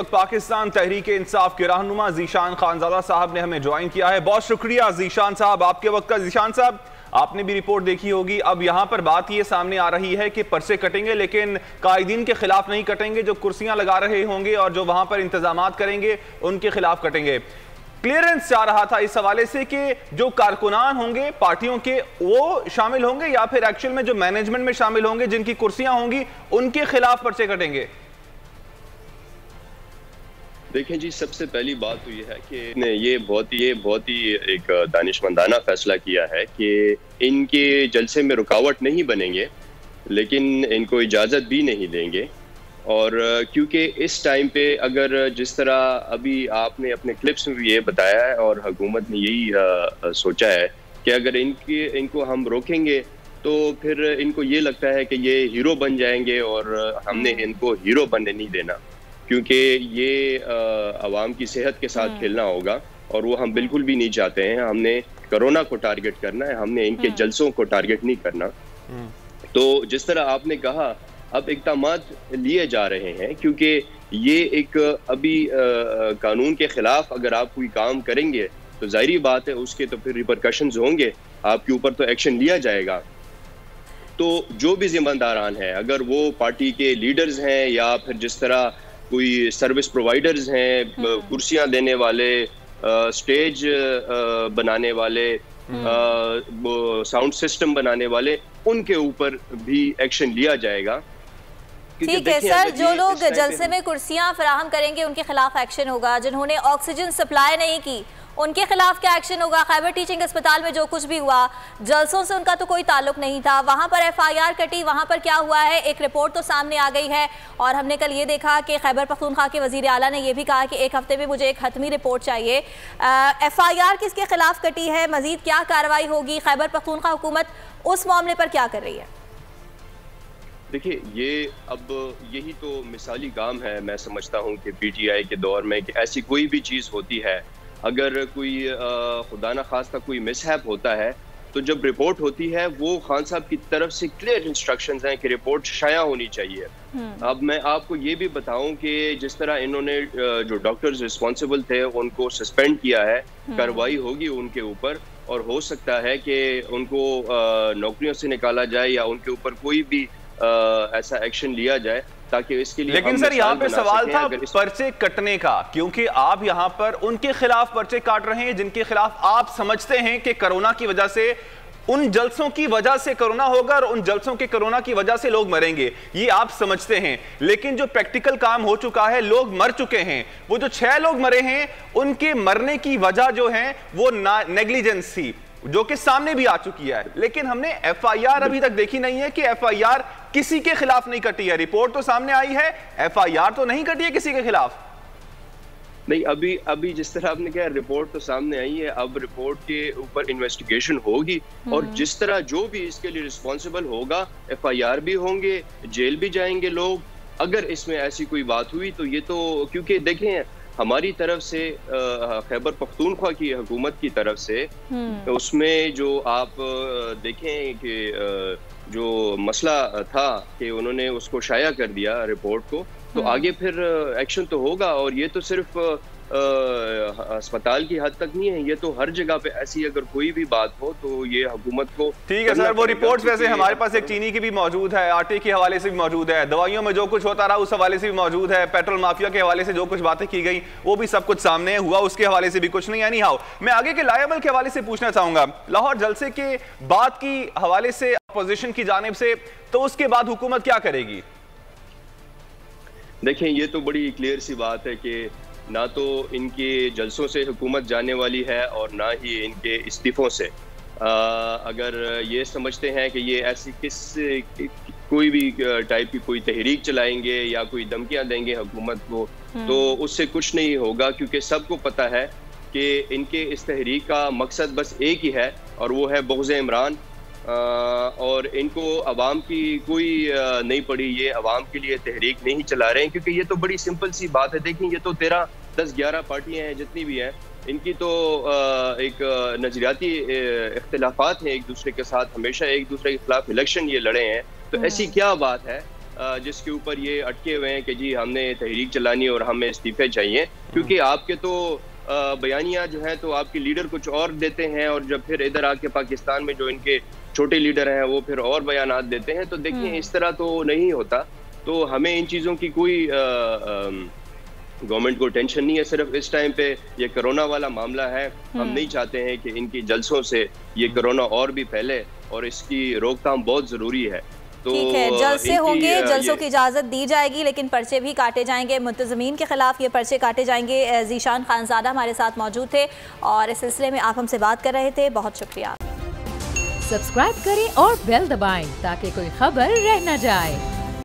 वक्त पाकिस्तान तहरीक इंसाफ के रहनुमा ज़ीशान खानज़ादा साहब ने हमें ज्वाइन किया है। बहुत शुक्रिया ज़ीशान साहब आपके वक्त का। ज़ीशान साहब, आपने भी रिपोर्ट देखी होगी। अब यहाँ पर बात ये सामने आ रही है कि पर्चे कटेंगे, लेकिन कायदीन के खिलाफ नहीं कटेंगे। जो कुर्सियाँ लगा रहे होंगे और जो वहाँ पर इंतजामात करेंगे उनके खिलाफ कटेंगे। क्लियरेंस चाह रहा था इस हवाले से कि जो कारकुनान होंगे पार्टियों के वो शामिल होंगे या फिर एक्चुअल में जो मैनेजमेंट में शामिल होंगे जिनकी कुर्सियां होंगी उनके खिलाफ पर्चे कटेंगे। देखें जी, सबसे पहली बात तो ये है कि ये बहुत ही एक दानिशमंदाना फैसला किया है कि इनके जलसे में रुकावट नहीं बनेंगे, लेकिन इनको इजाज़त भी नहीं देंगे। और क्योंकि इस टाइम पे अगर जिस तरह अभी आपने अपने क्लिप्स में भी ये बताया है और हुकूमत ने यही सोचा है कि अगर इनको हम रोकेंगे तो फिर इनको ये लगता है कि ये हीरो बन जाएंगे, और हमने इनको हीरो बनने नहीं देना, क्योंकि ये अवाम की सेहत के साथ खेलना होगा और वो हम बिल्कुल भी नहीं चाहते हैं। हमने कोरोना को टारगेट करना है, हमने इनके जलसों को टारगेट नहीं करना। तो जिस तरह आपने कहा, अब इक़दामात लिए जा रहे हैं, क्योंकि ये एक अभी कानून के खिलाफ अगर आप कोई काम करेंगे तो जाहिर बात है उसके तो फिर रिपरकशंस होंगे, आपके ऊपर तो एक्शन लिया जाएगा। तो जो भी जिम्मेदारान हैं, अगर वो पार्टी के लीडर्स हैं या फिर जिस तरह कोई सर्विस प्रोवाइडर्स हैं, कुर्सियां देने वाले, स्टेज बनाने वाले, साउंड सिस्टम बनाने वाले, उनके ऊपर भी एक्शन लिया जाएगा। ठीक है सर, जो लोग जलसे में कुर्सियां फराहम करेंगे उनके खिलाफ एक्शन होगा। जिन्होंने ऑक्सीजन सप्लाई नहीं की उनके खिलाफ क्या एक्शन होगा? खैबर टीचिंग अस्पताल में जो कुछ भी हुआ, जलसों से उनका तो कोई ताल्लुक नहीं था, वहां पर एफआईआर कटी, वहां पर क्या हुआ है एक रिपोर्ट तो सामने आ गई है। और हमने कल ये देखा कि खैबर पख्तूनख्वा के वजीर आला ने यह भी कहा कि एक हफ्ते में मुझे एक हतमी रिपोर्ट चाहिए। एफआईआर किसके खिलाफ कटी है, मजीद क्या कार्रवाई होगी, खैबर पख्तूनख्वा हुकूमत उस मामले पर क्या कर रही है? देखिए, ये अब यही तो मिसाली काम है, मैं समझता हूँ कि पीटीआई के दौर में कि ऐसी कोई भी चीज़ होती है, अगर कोई खुदा न खास्ता कोई मिसहैप होता है तो जब रिपोर्ट होती है वो खान साहब की तरफ से क्लियर इंस्ट्रक्शंस हैं कि रिपोर्ट शाया होनी चाहिए। अब मैं आपको ये भी बताऊं कि जिस तरह इन्होंने जो डॉक्टर्स रिस्पॉन्सिबल थे उनको सस्पेंड किया है, कार्रवाई होगी उनके ऊपर, और हो सकता है कि उनको नौकरियों से निकाला जाए या उनके ऊपर कोई भी ऐसा एक्शन लिया जाए, ताकि इसके लिए। लेकिन सर यहाँ पे सवाल था पर्चे कटने का, क्योंकि आप यहाँ पर उनके खिलाफ पर्चे काट रहे हैं जिनके खिलाफ आप समझते हैं कि कोरोना की वजह से, उन जलसों की वजह से कोरोना होगा और उन जलसों के कोरोना की वजह से लोग मरेंगे, ये आप समझते हैं। लेकिन जो प्रैक्टिकल काम हो चुका है, लोग मर चुके हैं। वो जो 6 लोग मरे हैं उनके मरने की वजह जो है वो नेग्लिजेंस थी, जो कि सामने भी आ चुकी है। लेकिन हमने एफआईआर अभी तक देखी नहीं है कि एफआईआर किसी के खिलाफ नहीं कटी है। रिपोर्ट तो सामने आई है, एफआईआर तो नहीं कटी है किसी के खिलाफ। नहीं, अभी जिस तरह आपने कहा रिपोर्ट तो सामने आई है, अब रिपोर्ट के ऊपर इन्वेस्टिगेशन होगी और जिस तरह जो भी इसके लिए रिस्पॉन्सिबल होगा, एफआईआर भी होंगे, जेल भी जाएंगे लोग। अगर इसमें ऐसी कोई बात हुई तो ये तो, क्योंकि देखें हमारी तरफ से खैबर पख्तूनख्वा की हुकूमत की तरफ से उसमें जो आप देखें कि जो मसला था कि उन्होंने उसको शाया कर दिया रिपोर्ट को, तो आगे फिर एक्शन तो होगा। और ये तो सिर्फ अस्पताल की हद तक नहीं है, ये तो हर जगह पे ऐसी अगर कोई भी बात हो तो ये हुकूमत को। ठीक है सर, वो रिपोर्ट्स वैसे हमारे पास एक चीनी की भी मौजूद है, आटे के हवाले से भी मौजूद है, दवाइयों में जो कुछ होता रहा उस हवाले से भी मौजूद है, पेट्रोल माफिया के हवाले से जो कुछ बातें की गई वो भी सब कुछ सामने हुआ, उसके हवाले से भी कुछ नहीं। यानी हाउ मैं आगे के लायबल के हवाले से पूछना चाहूंगा, लाहौर जलसे के बाद की हवाले से अपोजिशन की जानिब से, तो उसके बाद हुकूमत क्या करेगी? देखें, ये तो बड़ी क्लियर सी बात है कि ना तो इनके जलसों से हुकूमत जाने वाली है और ना ही इनके इस्तीफों से। अगर ये समझते हैं कि ये ऐसी कोई भी टाइप की कोई तहरीक चलाएंगे या कोई धमकियां देंगे हुकूमत को, तो उससे कुछ नहीं होगा, क्योंकि सबको पता है कि इनके इस तहरीक का मकसद बस एक ही है और वो है बुग़्ज़ इमरान। और इनको अवाम की कोई नहीं पड़ी, ये अवाम के लिए तहरीक नहीं चला रहे हैं, क्योंकि ये तो बड़ी सिंपल सी बात है। देखें, ये तो 13, 10, 11 पार्टियां हैं जितनी भी हैं, इनकी तो एक नजरियाती इख्तिलाफात हैं एक दूसरे के साथ, हमेशा एक दूसरे के खिलाफ इलेक्शन ये लड़े हैं। तो ऐसी क्या बात है जिसके ऊपर ये अटके हुए हैं कि जी हमने तहरीक चलानी और हमें इस्तीफे चाहिए, क्योंकि आपके तो बयानिया जो है तो आपके लीडर कुछ और देते हैं और जब फिर इधर आके पाकिस्तान में जो इनके छोटे लीडर हैं वो फिर और बयानात देते हैं। तो देखिए इस तरह तो नहीं होता। तो हमें इन चीज़ों की कोई गवर्नमेंट को टेंशन नहीं है। सिर्फ इस टाइम पे ये कोरोना वाला मामला है, हम नहीं चाहते हैं कि इनकी जलसों से ये कोरोना और भी फैले और इसकी रोकथाम बहुत ज़रूरी है। तो ठीक है, जलसे होंगे, जलसों की इजाज़त दी जाएगी, लेकिन पर्चे भी काटे जाएंगे, मुंतज़मीन के खिलाफ ये पर्चे काटे जाएंगे। ज़ीशान खानज़ादा हमारे साथ मौजूद थे और इस सिलसिले में आप हमसे बात कर रहे थे, बहुत शुक्रिया। सब्सक्राइब करें और बेल दबाएं ताकि कोई खबर रह न जाए।